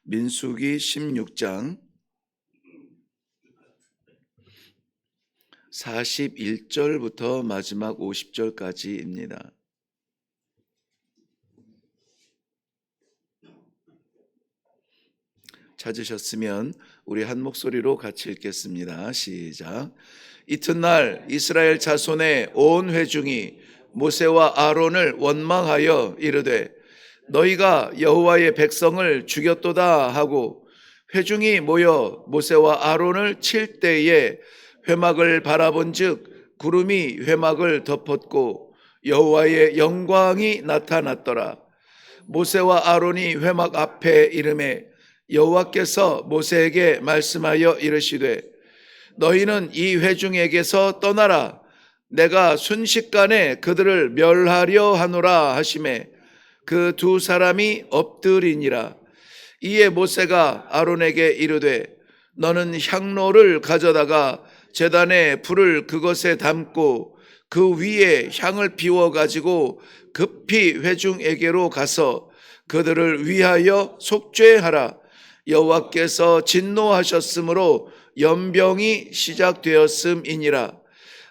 민수기 16장 41절부터 마지막 50절까지입니다. 찾으셨으면 우리 한 목소리로 같이 읽겠습니다. 시작. 이튿날 이스라엘 자손의 온 회중이 모세와 아론을 원망하여 이르되 너희가 여호와의 백성을 죽였도다 하고 회중이 모여 모세와 아론을 칠 때에 회막을 바라본즉 구름이 회막을 덮었고 여호와의 영광이 나타났더라. 모세와 아론이 회막 앞에 이르매 여호와께서 모세에게 말씀하여 이르시되 너희는 이 회중에게서 떠나라. 내가 순식간에 그들을 멸하려 하노라 하시매 그 두 사람이 엎드리니라. 이에 모세가 아론에게 이르되 너는 향로를 가져다가 제단에 불을 그것에 담고 그 위에 향을 피워 가지고 급히 회중에게로 가서 그들을 위하여 속죄하라. 여호와께서 진노하셨으므로 연병이 시작되었음이니라.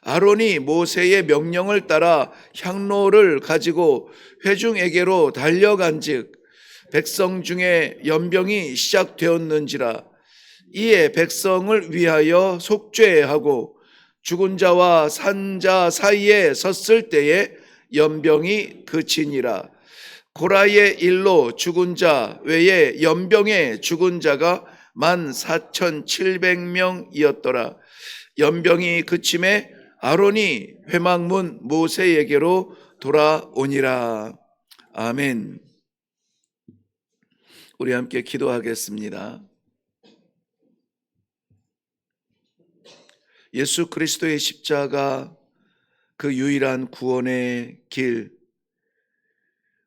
아론이 모세의 명령을 따라 향로를 가지고 회중에게로 달려간즉 백성 중에 연병이 시작되었는지라. 이에 백성을 위하여 속죄하고 죽은 자와 산 자 사이에 섰을 때에 연병이 그치니라. 고라의 일로 죽은 자 외에 연병에 죽은 자가 14,700명이었더라. 연병이 그침에 아론이 회막문 모세에게로 돌아오니라. 아멘. 우리 함께 기도하겠습니다. 예수 그리스도의 십자가, 그 유일한 구원의 길,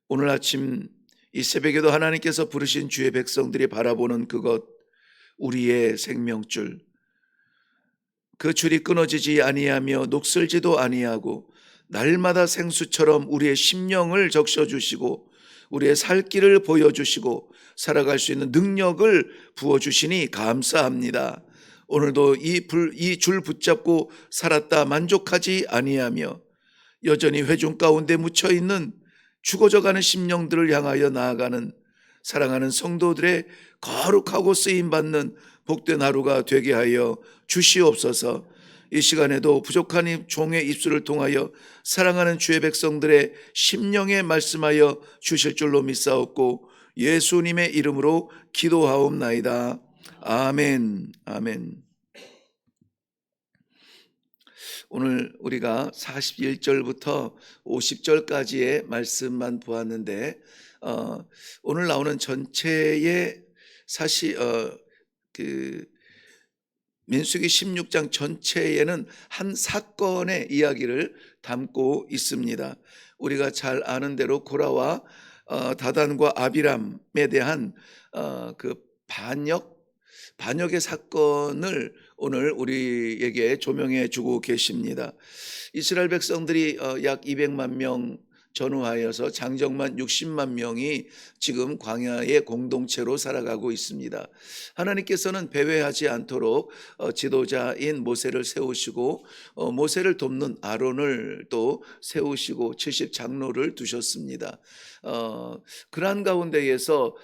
오늘 아침 이 새벽에도 하나님께서 부르신 주의 백성들이 바라보는 그것, 우리의 생명줄, 그 줄이 끊어지지 아니하며 녹슬지도 아니하고 날마다 생수처럼 우리의 심령을 적셔주시고 우리의 살 길을 보여주시고 살아갈 수 있는 능력을 부어주시니 감사합니다. 오늘도 이 줄 붙잡고 살았다 만족하지 아니하며 여전히 회중 가운데 묻혀있는 죽어져가는 심령들을 향하여 나아가는 사랑하는 성도들의 거룩하고 쓰임받는 복된 하루가 되게 하여 주시옵소서. 이 시간에도 부족한 이 종의 입술을 통하여 사랑하는 주의 백성들의 심령에 말씀하여 주실 줄로 믿사옵고 예수님의 이름으로 기도하옵나이다. 아멘. 아멘. 오늘 우리가 41절부터 50절까지의 말씀만 보았는데 오늘 나오는 전체의 사실 민수기 16장 전체에는 한 사건의 이야기를 담고 있습니다. 우리가 잘 아는 대로 고라와 다단과 아비람에 대한 그 반역의 사건을 오늘 우리에게 조명해 주고 계십니다. 이스라엘 백성들이 약 200만 명 전후하여서 장정만 60만 명이 지금 광야의 공동체로 살아가고 있습니다. 하나님께서는 배회하지 않도록 지도자인 모세를 세우시고 모세를 돕는 아론을 또 세우시고 70장로를 두셨습니다. 그러한 가운데에서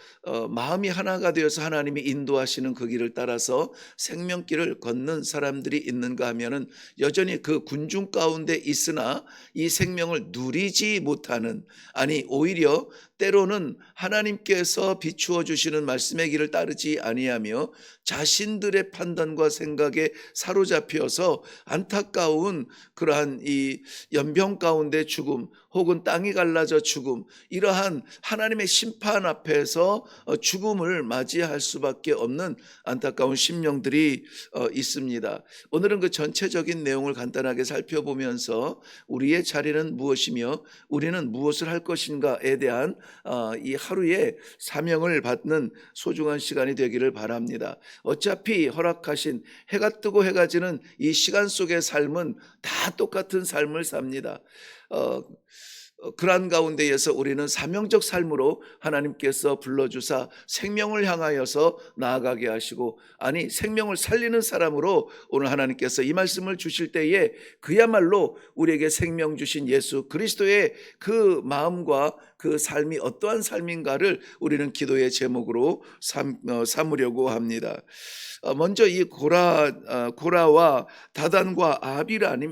마음이 하나가 되어서 하나님이 인도하시는 그 길을 따라서 생명길을 걷는 사람들이 있는가 하면은 여전히 그 군중 가운데 있으나 이 생명을 누리지 못하는, 아니 오히려 때로는 하나님께서 비추어 주시는 말씀의 길을 따르지 아니하며 자신들의 판단과 생각에 사로잡혀서 안타까운 그러한 이 연병 가운데 죽음 혹은 땅이 갈라져 죽음, 이러한 하나님의 심판 앞에서 죽음을 맞이할 수밖에 없는 안타까운 심령들이 있습니다. 오늘은 그 전체적인 내용을 간단하게 살펴보면서 우리의 자리는 무엇이며 우리는 무엇을 할 것인가에 대한 이 하루의 사명을 받는 소중한 시간이 되기를 바랍니다. 어차피 허락하신 해가 뜨고 해가 지는 이 시간 속의 삶은 다 똑같은 삶을 삽니다. 그러한 가운데에서 우리는 사명적 삶으로 하나님께서 불러주사 생명을 향하여서 나아가게 하시고, 아니 생명을 살리는 사람으로 오늘 하나님께서 이 말씀을 주실 때에 그야말로 우리에게 생명 주신 예수 그리스도의 그 마음과 그 삶이 어떠한 삶인가를 우리는 기도의 제목으로 삼으려고 합니다. 먼저 이 고라와 다단과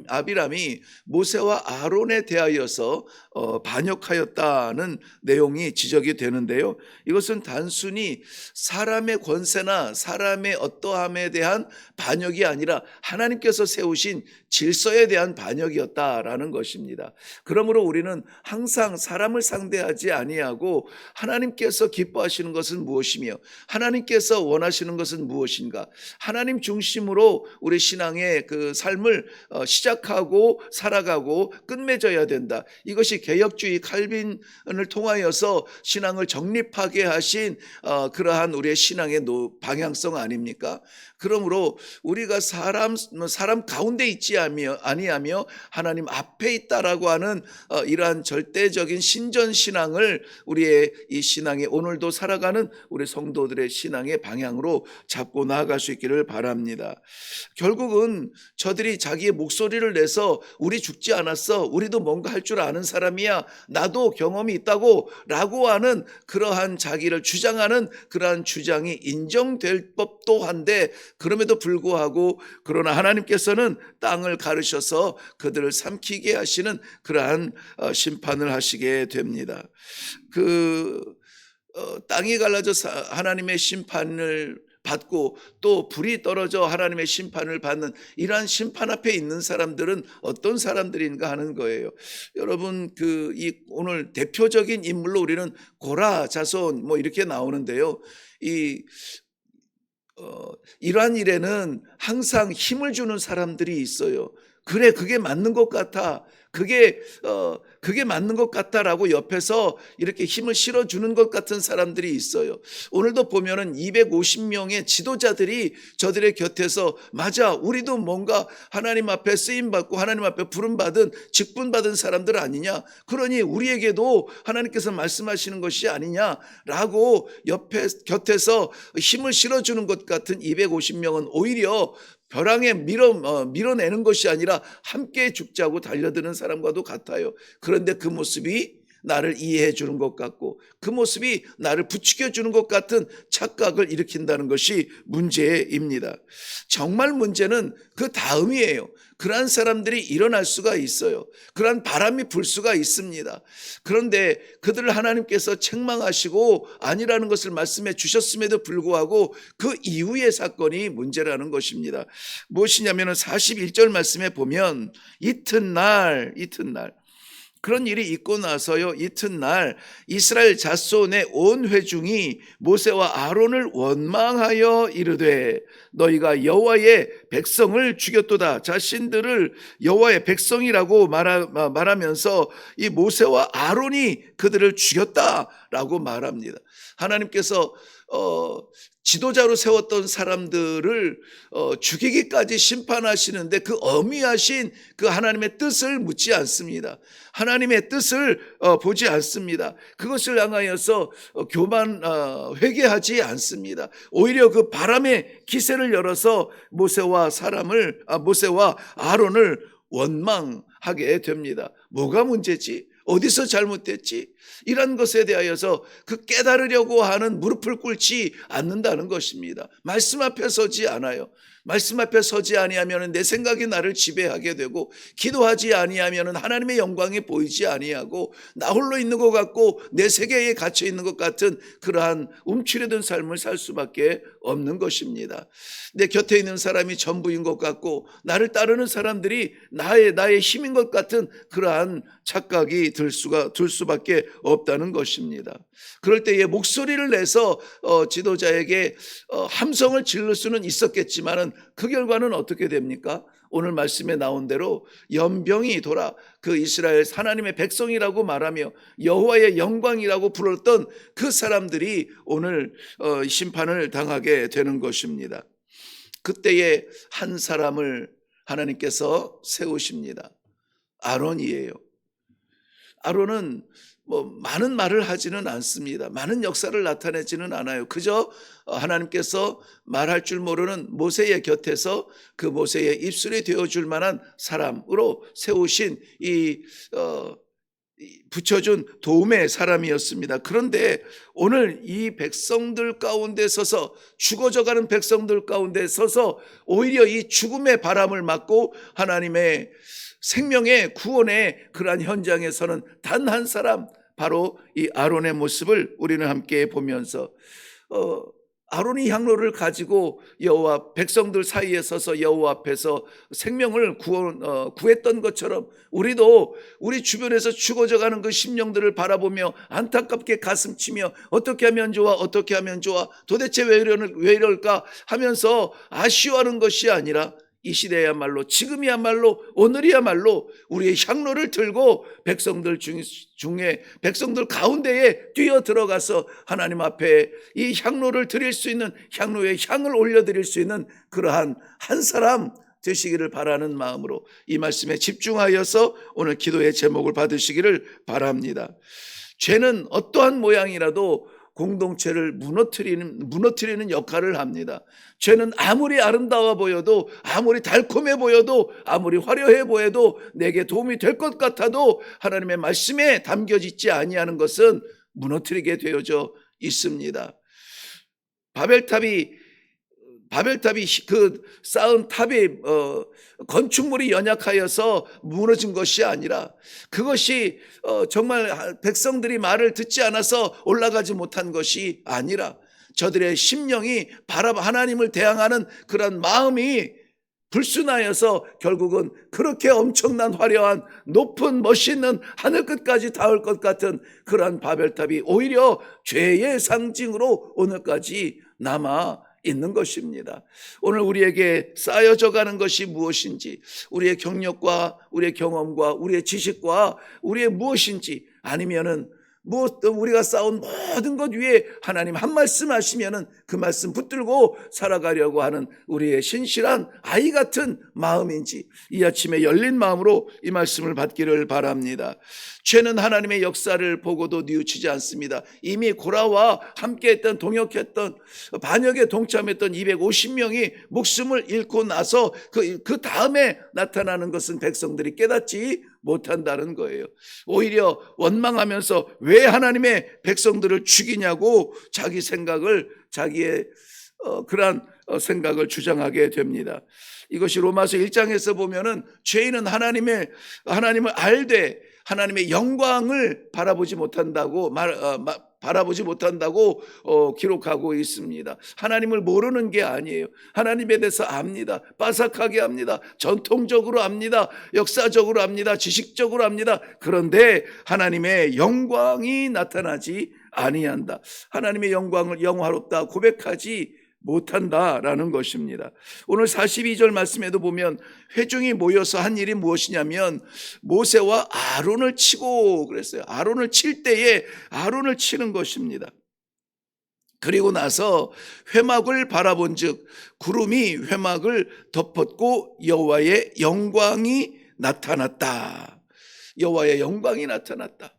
아비람이 모세와 아론에 대하여서 반역하였다는 내용이 지적이 되는데요. 이것은 단순히 사람의 권세나 사람의 어떠함에 대한 반역이 아니라 하나님께서 세우신 질서에 대한 반역이었다라는 것입니다. 그러므로 우리는 항상 사람을 상대하지 아니하고 하나님께서 기뻐하시는 것은 무엇이며 하나님께서 원하시는 것은 무엇인가, 하나님 중심으로 우리 신앙의 그 삶을 시작하고 살아가고 끝맺어야 된다. 이것이 개혁주의 칼빈을 통하여서 신앙을 정립하게 하신 그러한 우리의 신앙의 방향성 아닙니까? 그러므로 우리가 사람 가운데 있지 아니하며 하나님 앞에 있다라고 하는 이러한 절대적인 신전 신앙을 우리의 이 신앙에 오늘도 살아가는 우리 성도들의 신앙의 방향으로 잡고 나아갈 수 있기를 바랍니다. 결국은 저들이 자기의 목소리를 내서 우리 죽지 않았어, 우리도 뭔가 할 줄 아는 사람이야, 나도 경험이 있다고 라고 하는 그러한 자기를 주장하는 그러한 주장이 인정될 법도 한데, 그럼에도 불구하고 그러나 하나님께서는 땅을 가르셔서 그들을 삼키게 하시는 그러한 심판을 하시게 됩니다. 땅이 갈라져 하나님의 심판을 받고 또 불이 떨어져 하나님의 심판을 받는 이러한 심판 앞에 있는 사람들은 어떤 사람들인가 하는 거예요. 여러분, 오늘 대표적인 인물로 우리는 고라 자손 이렇게 나오는데요. 이러한 일에는 항상 힘을 주는 사람들이 있어요. 그래, 그게 맞는 것 같아. 그게 맞는 것 같다라고 옆에서 이렇게 힘을 실어주는 것 같은 사람들이 있어요. 오늘도 보면은 250명의 지도자들이 저들의 곁에서 맞아, 우리도 뭔가 하나님 앞에 쓰임받고 하나님 앞에 부름받은 직분받은 사람들 아니냐, 그러니 우리에게도 하나님께서 말씀하시는 것이 아니냐라고 곁에서 힘을 실어주는 것 같은 250명은 오히려 벼랑에 밀어내는 것이 아니라 함께 죽자고 달려드는 사람과도 같아요. 그런데 그 모습이 나를 이해해 주는 것 같고 그 모습이 나를 부추겨 주는 것 같은 착각을 일으킨다는 것이 문제입니다. 정말 문제는 그 다음이에요. 그러한 사람들이 일어날 수가 있어요. 그러한 바람이 불 수가 있습니다. 그런데 그들을 하나님께서 책망하시고 아니라는 것을 말씀해 주셨음에도 불구하고 그 이후의 사건이 문제라는 것입니다. 무엇이냐면 41절 말씀에 보면 이튿날 그런 일이 있고 나서요, 이튿날 이스라엘 자손의 온 회중이 모세와 아론을 원망하여 이르되 너희가 여호와의 백성을 죽였도다. 자신들을 여호와의 백성이라고 말하면서 이 모세와 아론이 그들을 죽였다라고 말합니다. 하나님께서 지도자로 세웠던 사람들을 죽이기까지 심판하시는데 그 어미하신 그 하나님의 뜻을 묻지 않습니다. 하나님의 뜻을 보지 않습니다. 그것을 향하여서 회개하지 않습니다. 오히려 그 바람의 기세를 열어서 모세와 아론을 원망하게 됩니다. 뭐가 문제지? 어디서 잘못됐지? 이런 것에 대하여서 그 깨달으려고 하는 무릎을 꿇지 않는다는 것입니다. 말씀 앞에 서지 않아요. 말씀 앞에 서지 아니하면 내 생각이 나를 지배하게 되고, 기도하지 아니하면 하나님의 영광이 보이지 아니하고 나 홀로 있는 것 같고 내 세계에 갇혀 있는 것 같은 그러한 움츠려든 삶을 살 수밖에 없는 것입니다. 내 곁에 있는 사람이 전부인 것 같고 나를 따르는 사람들이 나의 힘인 것 같은 그러한 착각이 들 수밖에 없다는 것입니다. 그럴 때에 목소리를 내서 지도자에게 함성을 지를 수는 있었겠지만은 그 결과는 어떻게 됩니까? 오늘 말씀에 나온 대로 연병이 돌아 그 이스라엘 하나님의 백성이라고 말하며 여호와의 영광이라고 불렀던 그 사람들이 오늘 심판을 당하게 되는 것입니다. 그때에 한 사람을 하나님께서 세우십니다. 아론이에요. 아론은 많은 말을 하지는 않습니다. 많은 역사를 나타내지는 않아요. 그저 하나님께서 말할 줄 모르는 모세의 곁에서 그 모세의 입술이 되어줄 만한 사람으로 세우신 붙여준 도움의 사람이었습니다. 그런데 오늘 이 백성들 가운데 서서, 죽어져가는 백성들 가운데 서서 오히려 이 죽음의 바람을 맞고 하나님의 생명의 구원의 그러한 현장에서는 단 한 사람, 바로 이 아론의 모습을 우리는 함께 보면서 아론이 향로를 가지고 여호와 백성들 사이에 서서 여호와 앞에서 생명을 구했던 것처럼 우리도 우리 주변에서 죽어져가는 그 심령들을 바라보며 안타깝게 가슴치며 어떻게 하면 좋아, 어떻게 하면 좋아, 도대체 왜 이럴까 하면서 아쉬워하는 것이 아니라 이 시대야말로, 지금이야말로, 오늘이야말로 우리의 향로를 들고 백성들 중에, 백성들 가운데에 뛰어 들어가서 하나님 앞에 이 향로를 드릴 수 있는, 향로의 향을 올려드릴 수 있는 그러한 한 사람 되시기를 바라는 마음으로 이 말씀에 집중하여서 오늘 기도의 제목을 받으시기를 바랍니다. 죄는 어떠한 모양이라도 공동체를 무너뜨리는 역할을 합니다. 죄는 아무리 아름다워 보여도, 아무리 달콤해 보여도, 아무리 화려해 보여도, 내게 도움이 될 것 같아도 하나님의 말씀에 담겨지지 아니하는 것은 무너뜨리게 되어져 있습니다. 바벨탑이 그 쌓은 탑이 건축물이 연약하여서 무너진 것이 아니라, 그것이 정말 백성들이 말을 듣지 않아서 올라가지 못한 것이 아니라, 저들의 심령이 하나님을 대항하는 그런 마음이 불순하여서 결국은 그렇게 엄청난 화려한 높은 멋있는 하늘 끝까지 닿을 것 같은 그러한 바벨탑이 오히려 죄의 상징으로 오늘까지 남아 있는 것입니다. 오늘 우리에게 쌓여져 가는 것이 무엇인지, 우리의 경력과 우리의 경험과 우리의 지식과 우리의 무엇인지, 아니면은 우리가 쌓은 모든 것 위에 하나님 한 말씀 하시면은 그 말씀 붙들고 살아가려고 하는 우리의 신실한 아이 같은 마음인지, 이 아침에 열린 마음으로 이 말씀을 받기를 바랍니다. 죄는 하나님의 역사를 보고도 뉘우치지 않습니다. 이미 고라와 함께했던, 동역했던, 반역에 동참했던 250명이 목숨을 잃고 나서 그 다음에 나타나는 것은 백성들이 깨닫지 못한다는 거예요. 오히려 원망하면서 왜 하나님의 백성들을 죽이냐고 자기의 그러한 생각을 주장하게 됩니다. 이것이 로마서 1장에서 보면은 죄인은 하나님을 알되 하나님의 영광을 바라보지 못한다고 기록하고 있습니다. 하나님을 모르는 게 아니에요. 하나님에 대해서 압니다. 빠삭하게 압니다. 전통적으로 압니다. 역사적으로 압니다. 지식적으로 압니다. 그런데 하나님의 영광이 나타나지 아니한다. 하나님의 영광을 영화롭다 고백하지 못한다라는 것입니다. 오늘 42절 말씀에도 보면 회중이 모여서 한 일이 무엇이냐면 모세와 아론을 치고 그랬어요. 아론을 칠 때에 아론을 치는 것입니다. 그리고 나서 회막을 바라본즉 구름이 회막을 덮었고 여호와의 영광이 나타났다. 여호와의 영광이 나타났다.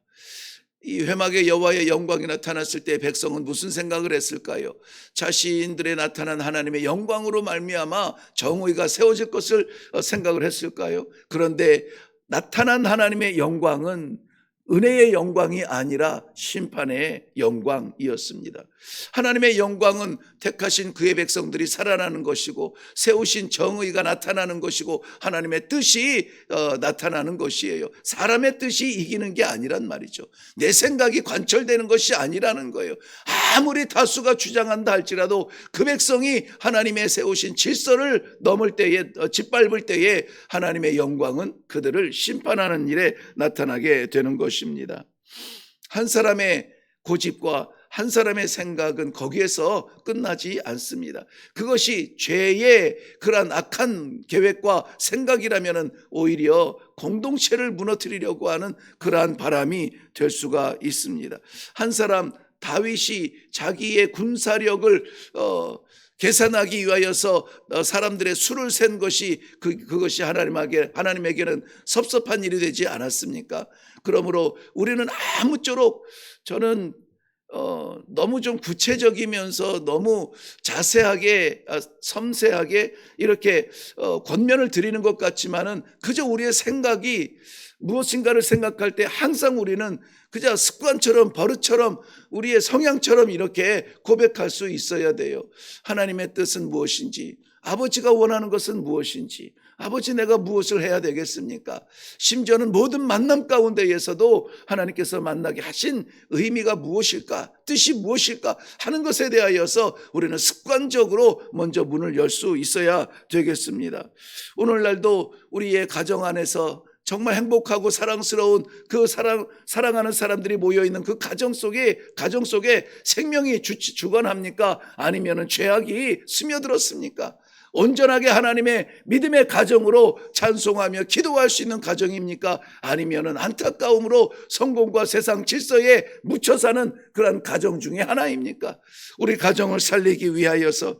이 회막에 여호와의 영광이 나타났을 때 백성은 무슨 생각을 했을까요? 자신들의 나타난 하나님의 영광으로 말미암아 정의가 세워질 것을 생각을 했을까요? 그런데 나타난 하나님의 영광은 은혜의 영광이 아니라 심판의 영광이었습니다. 하나님의 영광은 택하신 그의 백성들이 살아나는 것이고 세우신 정의가 나타나는 것이고 하나님의 뜻이 나타나는 것이에요. 사람의 뜻이 이기는 게 아니란 말이죠. 내 생각이 관철되는 것이 아니라는 거예요. 아무리 다수가 주장한다 할지라도 그 백성이 하나님의 세우신 질서를 넘을 때에, 짓밟을 때에 하나님의 영광은 그들을 심판하는 일에 나타나게 되는 것입니다. 한 사람의 고집과 한 사람의 생각은 거기에서 끝나지 않습니다. 그것이 죄의 그러한 악한 계획과 생각이라면 오히려 공동체를 무너뜨리려고 하는 그러한 바람이 될 수가 있습니다. 한 사람 다윗이 자기의 군사력을 계산하기 위하여서 사람들의 수를 센 것이 그것이 하나님에게는 섭섭한 일이 되지 않았습니까? 그러므로 우리는 아무쪼록 저는 너무 좀 구체적이면서 너무 자세하게 섬세하게 이렇게 권면을 드리는 것 같지만은 그저 우리의 생각이 무엇인가를 생각할 때 항상 우리는 그저 습관처럼 버릇처럼 우리의 성향처럼 이렇게 고백할 수 있어야 돼요. 하나님의 뜻은 무엇인지, 아버지가 원하는 것은 무엇인지, 아버지 내가 무엇을 해야 되겠습니까? 심지어는 모든 만남 가운데에서도 하나님께서 만나게 하신 의미가 무엇일까? 뜻이 무엇일까? 하는 것에 대하여서 우리는 습관적으로 먼저 문을 열 수 있어야 되겠습니다. 오늘날도 우리의 가정 안에서 정말 행복하고 사랑스러운 그 사랑하는 사람들이 모여있는 그 가정 속에 생명이 주관합니까? 아니면은 죄악이 스며들었습니까? 온전하게 하나님의 믿음의 가정으로 찬송하며 기도할 수 있는 가정입니까? 아니면은 안타까움으로 성공과 세상 질서에 묻혀 사는 그런 가정 중에 하나입니까? 우리 가정을 살리기 위하여서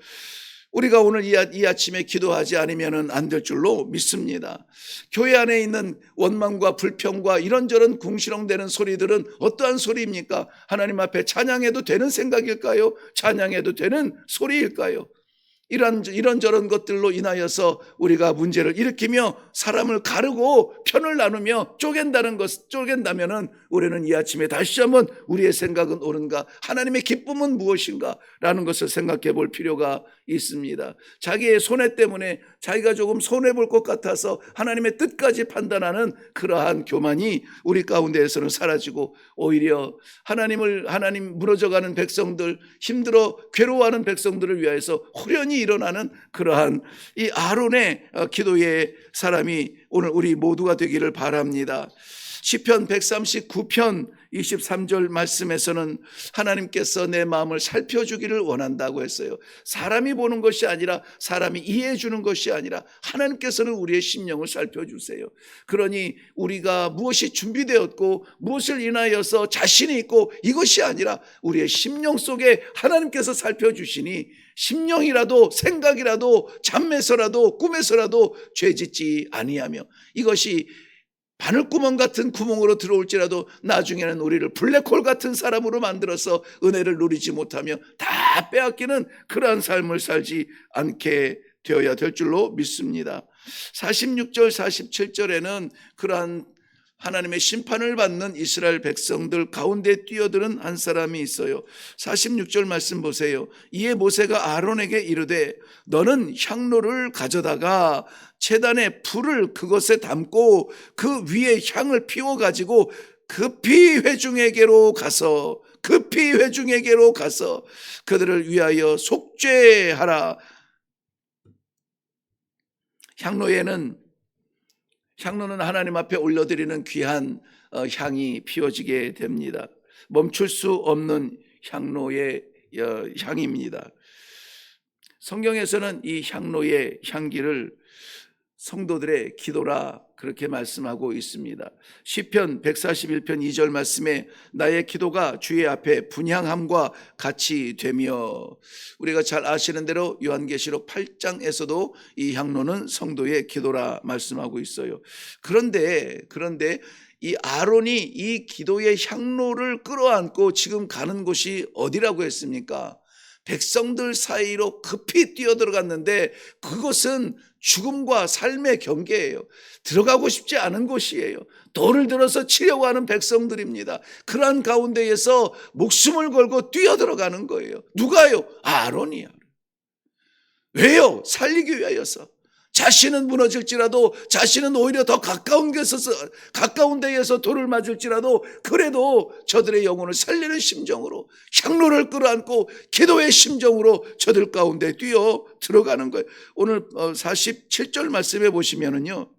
우리가 오늘 이 아침에 기도하지 않으면 안 될 줄로 믿습니다. 교회 안에 있는 원망과 불평과 이런저런 궁시렁대는 소리들은 어떠한 소리입니까? 하나님 앞에 찬양해도 되는 생각일까요? 찬양해도 되는 소리일까요? 이런저런 것들로 인하여서 우리가 문제를 일으키며 사람을 가르고 편을 나누며 쪼갠다면은 우리는 이 아침에 다시 한번 우리의 생각은 옳은가? 하나님의 기쁨은 무엇인가? 라는 것을 생각해 볼 필요가 있습니다. 자기의 손해 때문에 자기가 조금 손해볼 것 같아서 하나님의 뜻까지 판단하는 그러한 교만이 우리 가운데에서는 사라지고 오히려 하나님 무너져가는 백성들, 힘들어 괴로워하는 백성들을 위하여서 호련히 일어나는 그러한 이 아론의 기도의 사람이 오늘 우리 모두가 되기를 바랍니다. 시편 139편 23절 말씀에서는 하나님께서 내 마음을 살펴주기를 원한다고 했어요. 사람이 보는 것이 아니라, 사람이 이해해 주는 것이 아니라 하나님께서는 우리의 심령을 살펴주세요. 그러니 우리가 무엇이 준비되었고 무엇을 인하여서 자신이 있고 이것이 아니라 우리의 심령 속에 하나님께서 살펴주시니 심령이라도 생각이라도 잠에서라도 꿈에서라도 죄짓지 아니하며, 이것이 바늘구멍 같은 구멍으로 들어올지라도 나중에는 우리를 블랙홀 같은 사람으로 만들어서 은혜를 누리지 못하며 다 빼앗기는 그러한 삶을 살지 않게 되어야 될 줄로 믿습니다. 46절 47절에는 그러한 하나님의 심판을 받는 이스라엘 백성들 가운데 뛰어드는 한 사람이 있어요. 46절 말씀 보세요. 이에 모세가 아론에게 이르되 너는 향로를 가져다가 제단에 불을 그것에 담고 그 위에 향을 피워 가지고 급히 회중에게로 가서 그들을 위하여 속죄하라. 향로는 하나님 앞에 올려드리는 귀한 향이 피워지게 됩니다. 멈출 수 없는 향로의 향입니다. 성경에서는 이 향로의 향기를 성도들의 기도라 그렇게 말씀하고 있습니다. 시편 141편 2절 말씀에 나의 기도가 주의 앞에 분향함과 같이 되며, 우리가 잘 아시는 대로 요한계시록 8장에서도 이 향로는 성도의 기도라 말씀하고 있어요. 그런데 이 아론이 이 기도의 향로를 끌어안고 지금 가는 곳이 어디라고 했습니까? 백성들 사이로 급히 뛰어들어갔는데 그것은 죽음과 삶의 경계예요. 들어가고 싶지 않은 곳이에요. 돌을 들어서 치려고 하는 백성들입니다. 그러한 가운데에서 목숨을 걸고 뛰어들어가는 거예요. 누가요? 아론이요. 왜요? 살리기 위하여서. 자신은 무너질지라도, 자신은 오히려 더 가까운 데에서 돌을 맞을지라도 그래도 저들의 영혼을 살리는 심정으로 향로를 끌어안고 기도의 심정으로 저들 가운데 뛰어 들어가는 거예요. 오늘 47절 말씀해 보시면은요,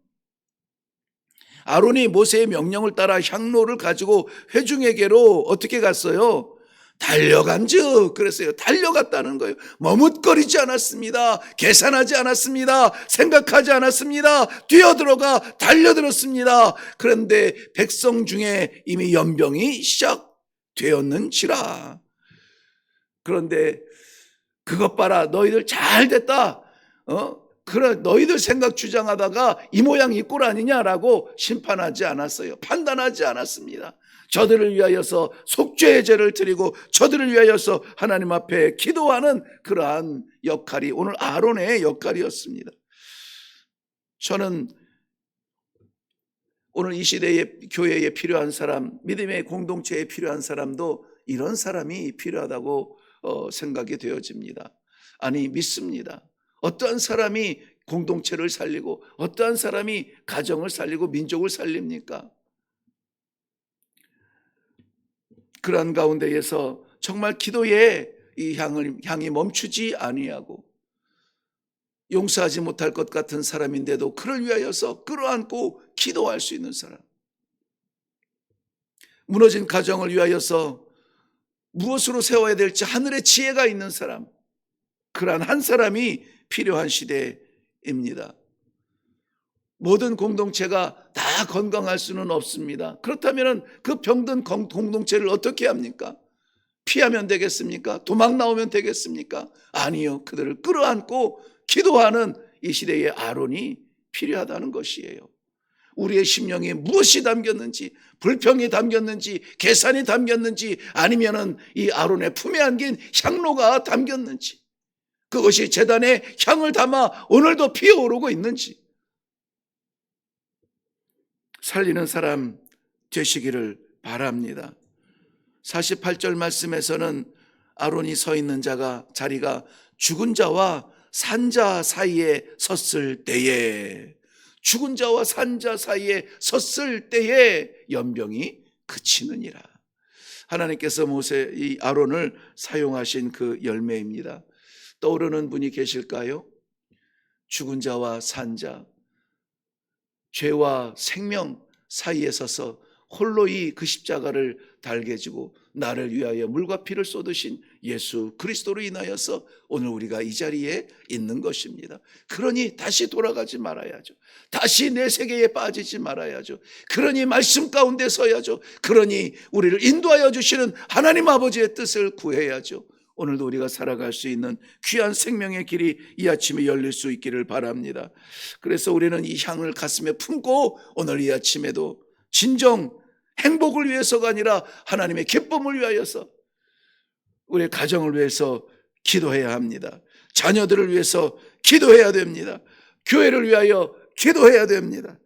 아론이 모세의 명령을 따라 향로를 가지고 회중에게로 어떻게 갔어요? 달려간즉, 그랬어요. 달려갔다는 거예요. 머뭇거리지 않았습니다. 계산하지 않았습니다. 생각하지 않았습니다. 뛰어들어가 달려들었습니다. 그런데 백성 중에 이미 연병이 시작되었는지라. 그런데 그것 봐라, 너희들 잘 됐다. 그래, 너희들 생각 주장하다가 이 모양 이 꼴 아니냐라고 심판하지 않았어요. 판단하지 않았습니다. 저들을 위하여서 속죄의 제를 드리고 저들을 위하여서 하나님 앞에 기도하는 그러한 역할이 오늘 아론의 역할이었습니다. 저는 오늘 이 시대에 교회에 필요한 사람, 믿음의 공동체에 필요한 사람도 이런 사람이 필요하다고 생각이 되어집니다. 아니, 믿습니다. 어떠한 사람이 공동체를 살리고 어떠한 사람이 가정을 살리고 민족을 살립니까? 그러한 가운데에서 정말 기도의 이 향이 멈추지 아니하고 용서하지 못할 것 같은 사람인데도 그를 위하여서 끌어안고 기도할 수 있는 사람, 무너진 가정을 위하여서 무엇으로 세워야 될지 하늘의 지혜가 있는 사람, 그러한 한 사람이 필요한 시대입니다. 모든 공동체가 다 건강할 수는 없습니다. 그렇다면 그 병든 공동체를 어떻게 합니까? 피하면 되겠습니까? 도망 나오면 되겠습니까? 아니요. 그들을 끌어안고 기도하는 이 시대의 아론이 필요하다는 것이에요. 우리의 심령에 무엇이 담겼는지, 불평이 담겼는지, 계산이 담겼는지, 아니면은 이 아론의 품에 안긴 향로가 담겼는지, 그것이 제단에 향을 담아 오늘도 피어오르고 있는지 살리는 사람 되시기를 바랍니다. 48절 말씀에서는 아론이 서 있는 자리가 죽은 자와 산 자 사이에 섰을 때에, 죽은 자와 산 자 사이에 섰을 때에 연병이 그치느니라. 하나님께서 이 아론을 사용하신 그 열매입니다. 떠오르는 분이 계실까요? 죽은 자와 산 자, 죄와 생명 사이에 서서 홀로이 그 십자가를 달게 지고 나를 위하여 물과 피를 쏟으신 예수 그리스도로 인하여서 오늘 우리가 이 자리에 있는 것입니다. 그러니 다시 돌아가지 말아야죠. 다시 내 세계에 빠지지 말아야죠. 그러니 말씀 가운데 서야죠. 그러니 우리를 인도하여 주시는 하나님 아버지의 뜻을 구해야죠. 오늘도 우리가 살아갈 수 있는 귀한 생명의 길이 이 아침에 열릴 수 있기를 바랍니다. 그래서 우리는 이 향을 가슴에 품고 오늘 이 아침에도 진정 행복을 위해서가 아니라 하나님의 기쁨을 위하여서, 우리의 가정을 위해서 기도해야 합니다. 자녀들을 위해서 기도해야 됩니다. 교회를 위하여 기도해야 됩니다.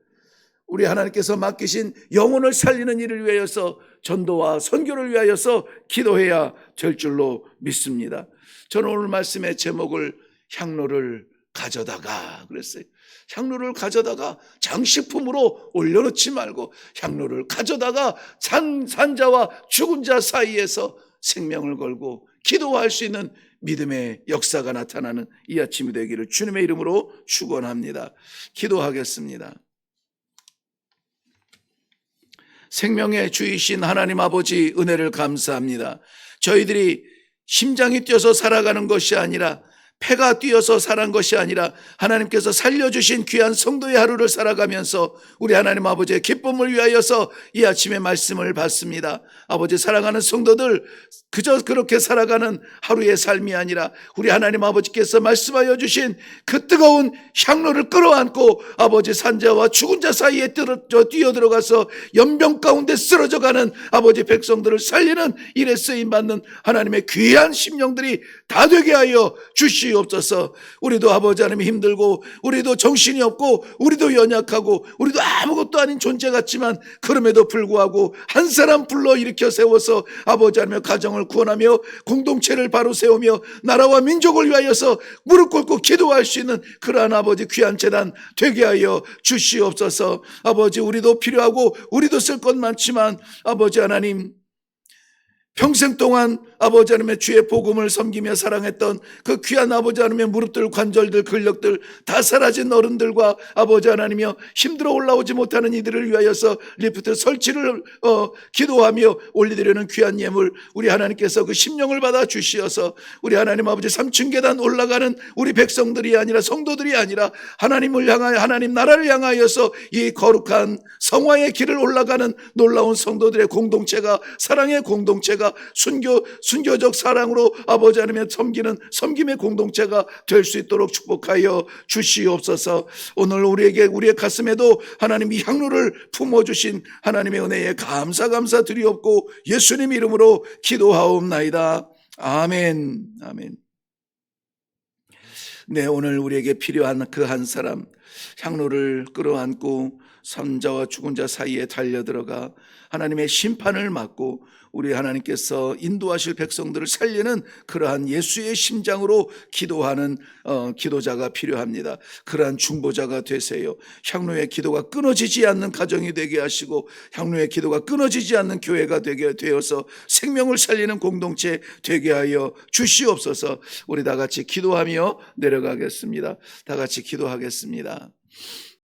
우리 하나님께서 맡기신 영혼을 살리는 일을 위하여서, 전도와 선교를 위하여서 기도해야 될 줄로 믿습니다. 저는 오늘 말씀의 제목을 향로를 가져다가 그랬어요. 향로를 가져다가 장식품으로 올려놓지 말고 향로를 가져다가 산자와 죽은 자 사이에서 생명을 걸고 기도할 수 있는 믿음의 역사가 나타나는 이 아침이 되기를 주님의 이름으로 축원합니다. 기도하겠습니다. 생명의 주이신 하나님 아버지, 은혜를 감사합니다. 저희들이 심장이 뛰어서 살아가는 것이 아니라, 폐가 뛰어서 살아간 것이 아니라 하나님께서 살려주신 귀한 성도의 하루를 살아가면서 우리 하나님 아버지의 기쁨을 위하여서 이 아침에 말씀을 받습니다. 아버지, 사랑하는 성도들, 그저 그렇게 살아가는 하루의 삶이 아니라 우리 하나님 아버지께서 말씀하여 주신 그 뜨거운 향로를 끌어안고 아버지 산자와 죽은 자 사이에 뛰어들어가서 연병 가운데 쓰러져가는 아버지 백성들을 살리는 일에 쓰임받는 하나님의 귀한 심령들이 다 되게 하여 주시옵소서. 우리도 아버지 하나님 힘들고, 우리도 정신이 없고, 우리도 연약하고, 우리도 아무것도 아닌 존재 같지만 그럼에도 불구하고 한 사람 불러 일으켜 세워서 아버지 하나님 가정을 구원하며 공동체를 바로 세우며 나라와 민족을 위하여서 무릎 꿇고 기도할 수 있는 그러한 아버지 귀한 재단 되게 하여 주시옵소서. 아버지, 우리도 필요하고 우리도 쓸 것 많지만 아버지 하나님, 평생 동안 아버지 하나님의 주의 복음을 섬기며 사랑했던 그 귀한 아버지 하나님의 무릎들, 관절들, 근력들 다 사라진 어른들과 아버지 하나님이여 힘들어 올라오지 못하는 이들을 위하여서 리프트 설치를 기도하며 올리드리는 귀한 예물, 우리 하나님께서 그 심령을 받아 주시어서 우리 하나님 아버지 3층 계단 올라가는 우리 백성들이 아니라, 성도들이 아니라 하나님을 향하여, 하나님 나라를 향하여서 이 거룩한 성화의 길을 올라가는 놀라운 성도들의 공동체가, 사랑의 공동체가 공동체가 순교적 사랑으로 아버지 하나님의 섬기는 섬김의 공동체가 될 수 있도록 축복하여 주시옵소서. 오늘 우리의 가슴에도 하나님이 향로를 품어주신 하나님의 은혜에 감사 드리옵고 예수님 이름으로 기도하옵나이다. 아멘. 아멘. 네, 오늘 우리에게 필요한 그 한 사람, 향로를 끌어안고 산자와 죽은 자 사이에 달려들어가 하나님의 심판을 맡고 우리 하나님께서 인도하실 백성들을 살리는 그러한 예수의 심장으로 기도하는 기도자가 필요합니다. 그러한 중보자가 되세요. 향로의 기도가 끊어지지 않는 가정이 되게 하시고 향로의 기도가 끊어지지 않는 교회가 되게 되어서 생명을 살리는 공동체 되게 하여 주시옵소서. 우리 다 같이 기도하며 내려가겠습니다. 다 같이 기도하겠습니다.